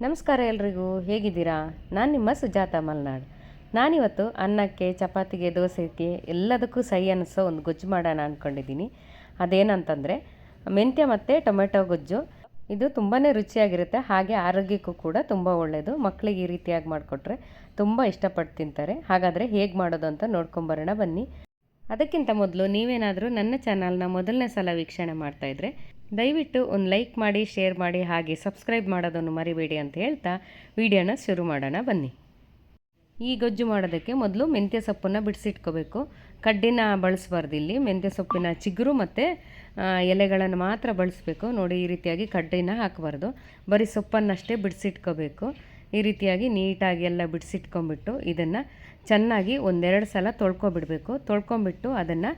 ನಮಸ್ಕಾರ ಎಲ್ರಿಗೂ, ಹೇಗಿದ್ದೀರಾ? ನಾನು ನಿಮ್ಮ ಸುಜಾತ ಮಲ್ನಾಡ್. ನಾನಿವತ್ತು ಅನ್ನಕ್ಕೆ, ಚಪಾತಿಗೆ, ದೋಸೆಗೆ ಎಲ್ಲದಕ್ಕೂ ಸೈ ಅನ್ನಿಸೋ ಒಂದು ಗೊಜ್ಜು ಮಾಡೋಣ ಅಂದ್ಕೊಂಡಿದ್ದೀನಿ. ಅದೇನಂತಂದರೆ ಮೆಂತ್ಯ ಮತ್ತು ಟೊಮೆಟೊ ಗೊಜ್ಜು. ಇದು ತುಂಬಾ ರುಚಿಯಾಗಿರುತ್ತೆ, ಹಾಗೆ ಆರೋಗ್ಯಕ್ಕೂ ಕೂಡ ತುಂಬ ಒಳ್ಳೆಯದು. ಮಕ್ಕಳಿಗೆ ಈ ರೀತಿಯಾಗಿ ಮಾಡಿಕೊಟ್ರೆ ತುಂಬ ಇಷ್ಟಪಟ್ಟು ತಿಂತಾರೆ. ಹಾಗಾದರೆ ಹೇಗೆ ಮಾಡೋದು ಅಂತ ನೋಡ್ಕೊಂಬರೋಣ ಬನ್ನಿ. ಅದಕ್ಕಿಂತ ಮೊದಲು ನೀವೇನಾದರೂ ನನ್ನ ಚಾನಲ್ನ ಮೊದಲನೇ ಸಲ ವೀಕ್ಷಣೆ ಮಾಡ್ತಾಯಿದ್ರೆ ದಯವಿಟ್ಟು ಒಂದು ಲೈಕ್ ಮಾಡಿ, ಶೇರ್ ಮಾಡಿ, ಹಾಗೆ ಸಬ್ಸ್ಕ್ರೈಬ್ ಮಾಡೋದನ್ನು ಮರಿಬೇಡಿ ಅಂತ ಹೇಳ್ತಾ ವಿಡಿಯೋನ ಶುರು ಮಾಡೋಣ ಬನ್ನಿ. ಈ ಗೊಜ್ಜು ಮಾಡೋದಕ್ಕೆ ಮೊದಲು ಮೆಂತ್ಯ ಸೊಪ್ಪನ್ನು ಬಿಡಿಸಿಟ್ಕೋಬೇಕು. ಕಡ್ಡಿನ ಬಳಸಬಾರ್ದು. ಇಲ್ಲಿ ಮೆಂತ್ಯ ಸೊಪ್ಪಿನ ಚಿಗುರು ಮತ್ತು ಎಲೆಗಳನ್ನು ಮಾತ್ರ ಬಳಸಬೇಕು. ನೋಡಿ, ಈ ರೀತಿಯಾಗಿ ಕಡ್ಡಿನ ಹಾಕಬಾರ್ದು, ಬರೀ ಸೊಪ್ಪನ್ನಷ್ಟೇ ಬಿಡಿಸಿಟ್ಕೋಬೇಕು. ಈ ರೀತಿಯಾಗಿ ನೀಟಾಗಿ ಎಲ್ಲ ಬಿಡಿಸಿಟ್ಕೊಂಬಿಟ್ಟು ಇದನ್ನು ಚೆನ್ನಾಗಿ ಒಂದೆರಡು ಸಲ ತೊಳ್ಕೊಬಿಡಬೇಕು. ತೊಳ್ಕೊಂಬಿಟ್ಟು ಅದನ್ನು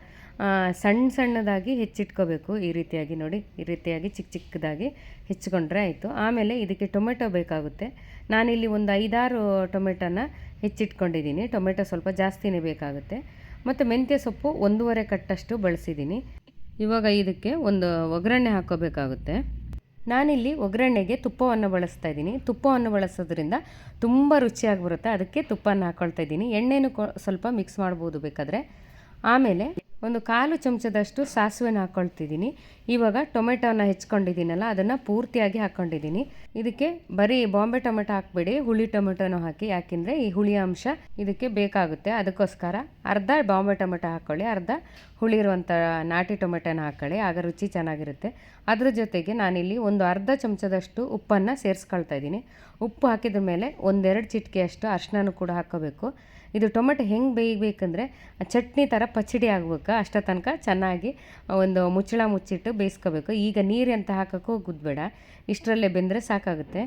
ಸಣ್ಣದಾಗಿ ಹೆಚ್ಚಿಟ್ಕೋಬೇಕು. ಈ ರೀತಿಯಾಗಿ ನೋಡಿ, ಈ ರೀತಿಯಾಗಿ ಚಿಕ್ಕದಾಗಿ ಹೆಚ್ಚಿಕೊಂಡ್ರೆ ಆಯಿತು. ಆಮೇಲೆ ಇದಕ್ಕೆ ಟೊಮೆಟೊ ಬೇಕಾಗುತ್ತೆ. ನಾನಿಲ್ಲಿ ಒಂದು 5-6 ಟೊಮೆಟೊನ ಹೆಚ್ಚಿಟ್ಕೊಂಡಿದ್ದೀನಿ. ಟೊಮೆಟೊ ಸ್ವಲ್ಪ ಜಾಸ್ತಿನೇ ಬೇಕಾಗುತ್ತೆ. ಮತ್ತು ಮೆಂತ್ಯ ಸೊಪ್ಪು 1.5 ಕಟ್ಟಷ್ಟು ಬಳಸಿದ್ದೀನಿ. ಇವಾಗ ಇದಕ್ಕೆ ಒಂದು ಒಗ್ಗರಣೆ ಹಾಕ್ಕೋಬೇಕಾಗುತ್ತೆ. ನಾನಿಲ್ಲಿ ಒಗ್ಗರಣೆಗೆ ತುಪ್ಪವನ್ನು ಬಳಸ್ತಾ ಇದ್ದೀನಿ. ತುಪ್ಪವನ್ನು ಬಳಸೋದ್ರಿಂದ ತುಂಬ ರುಚಿಯಾಗಿ ಬರುತ್ತೆ, ಅದಕ್ಕೆ ತುಪ್ಪನ ಹಾಕ್ಕೊಳ್ತಾ ಇದ್ದೀನಿ. ಎಣ್ಣೆನೂ ಸ್ವಲ್ಪ ಮಿಕ್ಸ್ ಮಾಡ್ಬೋದು ಬೇಕಾದರೆ. ಆಮೇಲೆ ಒಂದು 1/4 ಚಮಚದಷ್ಟು ಸಾಸಿವೆನ ಹಾಕ್ಕೊಳ್ತಿದ್ದೀನಿ. ಇವಾಗ ಟೊಮೆಟೊನ ಹೆಚ್ಕೊಂಡಿದ್ದೀನಲ್ಲ, ಅದನ್ನು ಪೂರ್ತಿಯಾಗಿ ಹಾಕ್ಕೊಂಡಿದ್ದೀನಿ. ಇದಕ್ಕೆ ಬರೀ ಬಾಂಬೆ ಟೊಮೆಟೊ ಹಾಕಬೇಡಿ, ಹುಳಿ ಟೊಮೆಟೊನೂ ಹಾಕಿ. ಯಾಕೆಂದರೆ ಈ ಹುಳಿ ಅಂಶ ಇದಕ್ಕೆ ಬೇಕಾಗುತ್ತೆ. ಅದಕ್ಕೋಸ್ಕರ ಅರ್ಧ ಬಾಂಬೆ ಟೊಮೆಟೊ ಹಾಕ್ಕೊಳ್ಳಿ, ಅರ್ಧ ಹುಳಿ ಇರುವಂಥ ನಾಟಿ ಟೊಮೆಟೊನ ಹಾಕ್ಕೊಳ್ಳಿ, ಆಗ ರುಚಿ ಚೆನ್ನಾಗಿರುತ್ತೆ. ಅದ್ರ ಜೊತೆಗೆ ನಾನಿಲ್ಲಿ ಒಂದು ಅರ್ಧ ಚಮಚದಷ್ಟು ಉಪ್ಪನ್ನು ಸೇರಿಸ್ಕೊಳ್ತಾ ಇದ್ದೀನಿ. ಉಪ್ಪು ಹಾಕಿದ ಮೇಲೆ 1-2 ಚಿಟಿಕೆಯಷ್ಟು ಅರಿಶಿನನೂ ಕೂಡ ಹಾಕ್ಕೋಬೇಕು. ಇದು ಟೊಮೆಟೊ ಹೆಂಗೆ ಬೇಯಬೇಕಂದ್ರೆ ಚಟ್ನಿ ಥರ ಪಚಡಿ ಆಗಬೇಕು. ಅಷ್ಟೋ ತನಕ ಚೆನ್ನಾಗಿ ಒಂದು ಮುಚ್ಚಳ ಮುಚ್ಚಿಟ್ಟು ಬೇಯಿಸ್ಕೋಬೇಕು. ಈಗ ನೀರು ಅಂತ ಹಾಕೋಕ್ಕೂ ಹೋಗೋದು, ಇಷ್ಟರಲ್ಲೇ ಬೆಂದರೆ ಸಾಕಾಗುತ್ತೆ.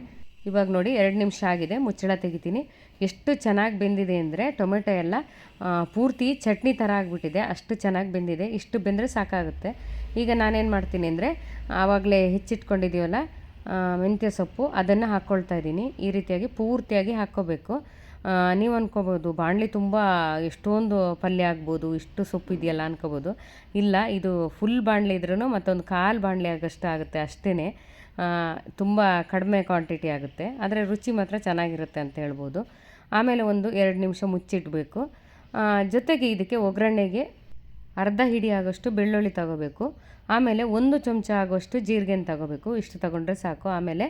ಇವಾಗ ನೋಡಿ 2 ನಿಮಿಷ ಆಗಿದೆ, ಮುಚ್ಚಳ ತೆಗಿತೀನಿ. ಎಷ್ಟು ಚೆನ್ನಾಗಿ ಬೆಂದಿದೆ ಅಂದರೆ ಟೊಮೆಟೊ ಎಲ್ಲ ಪೂರ್ತಿ ಚಟ್ನಿ ಥರ ಆಗಿಬಿಟ್ಟಿದೆ, ಅಷ್ಟು ಚೆನ್ನಾಗಿ ಬೆಂದಿದೆ. ಇಷ್ಟು ಬೆಂದರೆ ಸಾಕಾಗುತ್ತೆ. ಈಗ ನಾನೇನು ಮಾಡ್ತೀನಿ ಅಂದರೆ ಆವಾಗಲೇ ಹೆಚ್ಚಿಟ್ಕೊಂಡಿದ್ದೀವಲ್ಲ ಮೆಂತ್ಯ ಸೊಪ್ಪು, ಅದನ್ನು ಹಾಕ್ಕೊಳ್ತಾ ಇದ್ದೀನಿ. ಈ ರೀತಿಯಾಗಿ ಪೂರ್ತಿಯಾಗಿ ಹಾಕ್ಕೋಬೇಕು. ನೀವು ಅಂದ್ಕೋಬೋದು ಬಾಣಲಿ ತುಂಬ ಎಷ್ಟೊಂದು ಪಲ್ಯ ಆಗ್ಬೋದು, ಇಷ್ಟು ಸೊಪ್ಪು ಇದೆಯಲ್ಲ ಅಂದ್ಕೋಬೋದು. ಇಲ್ಲ, ಇದು ಫುಲ್ ಬಾಣಲಿ ಇದ್ರೂ ಮತ್ತೊಂದು 1/4 ಬಾಣಲಿ ಆಗೋಷ್ಟು ಆಗುತ್ತೆ ಅಷ್ಟೇ. ತುಂಬ ಕಡಿಮೆ ಕ್ವಾಂಟಿಟಿ ಆಗುತ್ತೆ, ಆದರೆ ರುಚಿ ಮಾತ್ರ ಚೆನ್ನಾಗಿರುತ್ತೆ ಅಂತ ಹೇಳ್ಬೋದು. ಆಮೇಲೆ ಒಂದು 2 ನಿಮಿಷ ಮುಚ್ಚಿಡಬೇಕು. ಜೊತೆಗೆ ಇದಕ್ಕೆ ಒಗ್ಗರಣೆಗೆ ಅರ್ಧ ಹಿಡಿ ಆಗೋಷ್ಟು ಬೆಳ್ಳುಳ್ಳಿ ತಗೋಬೇಕು. ಆಮೇಲೆ 1 ಚಮಚ ಆಗೋಷ್ಟು ಜೀರಿಗೆನ ತಗೋಬೇಕು. ಇಷ್ಟು ತಗೊಂಡ್ರೆ ಸಾಕು. ಆಮೇಲೆ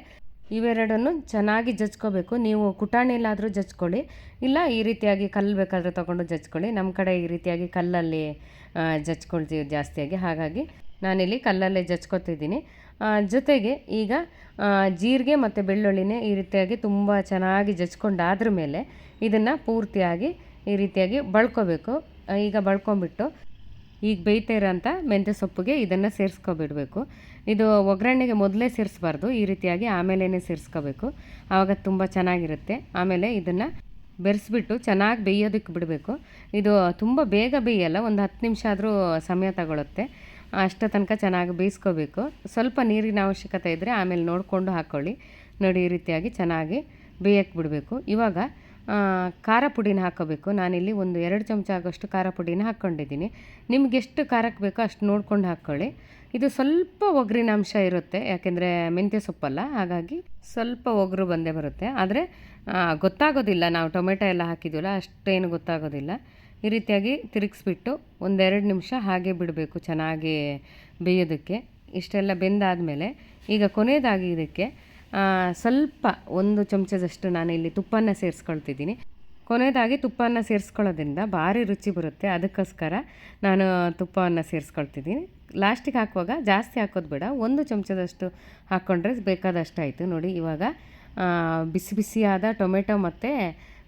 ಇವೆರಡನ್ನು ಚೆನ್ನಾಗಿ ಜಜ್ಕೋಬೇಕು. ನೀವು ಕುಟಾಣಿಲಾದರೂ ಜಜ್ಕೊಳ್ಳಿ, ಇಲ್ಲ ಈ ರೀತಿಯಾಗಿ ಕಲ್ಲು ಬೇಕಾದರೆ ತೊಗೊಂಡು ಜಜ್ಕೊಳ್ಳಿ. ನಮ್ಮ ಕಡೆ ಈ ರೀತಿಯಾಗಿ ಕಲ್ಲಲ್ಲಿ ಜಜ್ಕೊಳ್ತೀವಿ ಜಾಸ್ತಿಯಾಗಿ, ಹಾಗಾಗಿ ನಾನಿಲ್ಲಿ ಕಲ್ಲಲ್ಲೇ ಜಜ್ಕೊತಿದ್ದೀನಿ. ಜೊತೆಗೆ ಈಗ ಜೀರಿಗೆ ಮತ್ತು ಬೆಳ್ಳುಳ್ಳಿನೇ ಈ ರೀತಿಯಾಗಿ ತುಂಬ ಚೆನ್ನಾಗಿ ಜಜ್ಕೊಂಡಾದ್ರ ಮೇಲೆ ಇದನ್ನು ಪೂರ್ತಿಯಾಗಿ ಈ ರೀತಿಯಾಗಿ ಬಳ್ಕೋಬೇಕು. ಈಗ ಬಳ್ಕೊಂಬಿಟ್ಟು ಈಗ ಬೇಯ್ತಾ ಇರೋಂಥ ಮೆಂತ್ಯ ಸೊಪ್ಪಿಗೆ ಇದನ್ನು ಸೇರಿಸ್ಕೊಬಿಡಬೇಕು. ಇದು ಒಗ್ಗರಣೆಗೆ ಮೊದಲೇ ಸೇರಿಸ್ಬಾರ್ದು, ಈ ರೀತಿಯಾಗಿ ಆಮೇಲೇ ಸೇರಿಸ್ಕೋಬೇಕು, ಆವಾಗ ತುಂಬ ಚೆನ್ನಾಗಿರುತ್ತೆ. ಆಮೇಲೆ ಇದನ್ನು ಬೆರೆಸ್ಬಿಟ್ಟು ಚೆನ್ನಾಗಿ ಬೇಯೋದಕ್ಕೆ ಬಿಡಬೇಕು. ಇದು ತುಂಬ ಬೇಗ ಬೇಯಲ್ಲ, ಒಂದು 10 ನಿಮಿಷ ಆದರೂ ಸಮಯ ತಗೊಳುತ್ತೆ. ಅಷ್ಟೋ ತನಕ ಚೆನ್ನಾಗಿ ಬೇಯಿಸ್ಕೋಬೇಕು. ಸ್ವಲ್ಪ ನೀರಿನ ಅವಶ್ಯಕತೆ ಇದ್ದರೆ ಆಮೇಲೆ ನೋಡಿಕೊಂಡು ಹಾಕ್ಕೊಳ್ಳಿ. ನೋಡಿ, ಈ ರೀತಿಯಾಗಿ ಚೆನ್ನಾಗಿ ಬೇಯಕ್ಕೆ ಬಿಡಬೇಕು. ಇವಾಗ ಖಾರ ಪುಡಿನ ಹಾಕ್ಕೋಬೇಕು. ನಾನಿಲ್ಲಿ ಒಂದು 2 ಚಮಚ ಆಗೋಷ್ಟು ಖಾರ ಪುಡಿನ ಹಾಕ್ಕೊಂಡಿದ್ದೀನಿ. ನಿಮ್ಗೆ ಎಷ್ಟು ಖಾರಕ್ಕೆ ಬೇಕೋ ಅಷ್ಟು ನೋಡ್ಕೊಂಡು ಹಾಕ್ಕೊಳ್ಳಿ. ಇದು ಸ್ವಲ್ಪ ಒಗ್ಗರಿನ ಅಂಶ ಇರುತ್ತೆ, ಯಾಕೆಂದರೆ ಮೆಂತ್ಯ ಸೊಪ್ಪಲ್ಲ, ಹಾಗಾಗಿ ಸ್ವಲ್ಪ ಒಗರು ಬಂದೇ ಬರುತ್ತೆ. ಆದರೆ ಗೊತ್ತಾಗೋದಿಲ್ಲ, ನಾವು ಟೊಮೆಟೊ ಎಲ್ಲ ಹಾಕಿದ್ದೀವಲ್ಲ, ಅಷ್ಟೇನು ಗೊತ್ತಾಗೋದಿಲ್ಲ. ಈ ರೀತಿಯಾಗಿ ತಿರುಗಿಸ್ಬಿಟ್ಟು 1-2 ನಿಮಿಷ ಹಾಗೆ ಬಿಡಬೇಕು ಚೆನ್ನಾಗಿ ಬೇಯೋದಕ್ಕೆ. ಇಷ್ಟೆಲ್ಲ ಬೆಂದಾದಮೇಲೆ ಈಗ ಕೊನೆಯದಾಗಿ ಇದಕ್ಕೆ ಸ್ವಲ್ಪ 1 ಚಮಚದಷ್ಟು ನಾನಿಲ್ಲಿ ತುಪ್ಪನ ಸೇರಿಸ್ಕೊಳ್ತಿದ್ದೀನಿ. ಕೊನೆಯದಾಗಿ ತುಪ್ಪವನ್ನು ಸೇರಿಸ್ಕೊಳ್ಳೋದ್ರಿಂದ ಭಾರಿ ರುಚಿ ಬರುತ್ತೆ, ಅದಕ್ಕೋಸ್ಕರ ನಾನು ತುಪ್ಪವನ್ನು ಸೇರಿಸ್ಕೊಳ್ತಿದ್ದೀನಿ. ಲಾಸ್ಟಿಗೆ ಹಾಕುವಾಗ ಜಾಸ್ತಿ ಹಾಕೋದು ಬೇಡ, 1 ಚಮಚದಷ್ಟು ಹಾಕ್ಕೊಂಡ್ರೆ ಬೇಕಾದಷ್ಟು ಆಯಿತು. ನೋಡಿ, ಇವಾಗ ಬಿಸಿ ಬಿಸಿಯಾದ ಟೊಮೆಟೊ ಮತ್ತು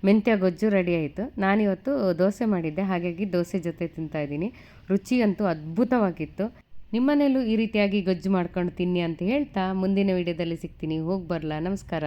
ಮೆಂತ್ಯ ಗೊಜ್ಜು ರೆಡಿ ಆಯಿತು. ನಾನಿವತ್ತು ದೋಸೆ ಮಾಡಿದ್ದೆ, ಹಾಗಾಗಿ ದೋಸೆ ಜೊತೆ ತಿಂತಾಯಿದ್ದೀನಿ. ರುಚಿ ಅಂತೂ ಅದ್ಭುತವಾಗಿತ್ತು. ನಿಮ್ಮನೇಲೂ ಈ ರೀತಿಯಾಗಿ ಗೊಜ್ಜು ಮಾಡ್ಕೊಂಡು ತಿನ್ನಿ ಅಂತ ಹೇಳ್ತಾ ಮುಂದಿನ ವಿಡಿಯೋದಲ್ಲಿ ಸಿಗ್ತೀನಿ. ಹೋಗಿ ಬರಲಾ? ನಮಸ್ಕಾರ.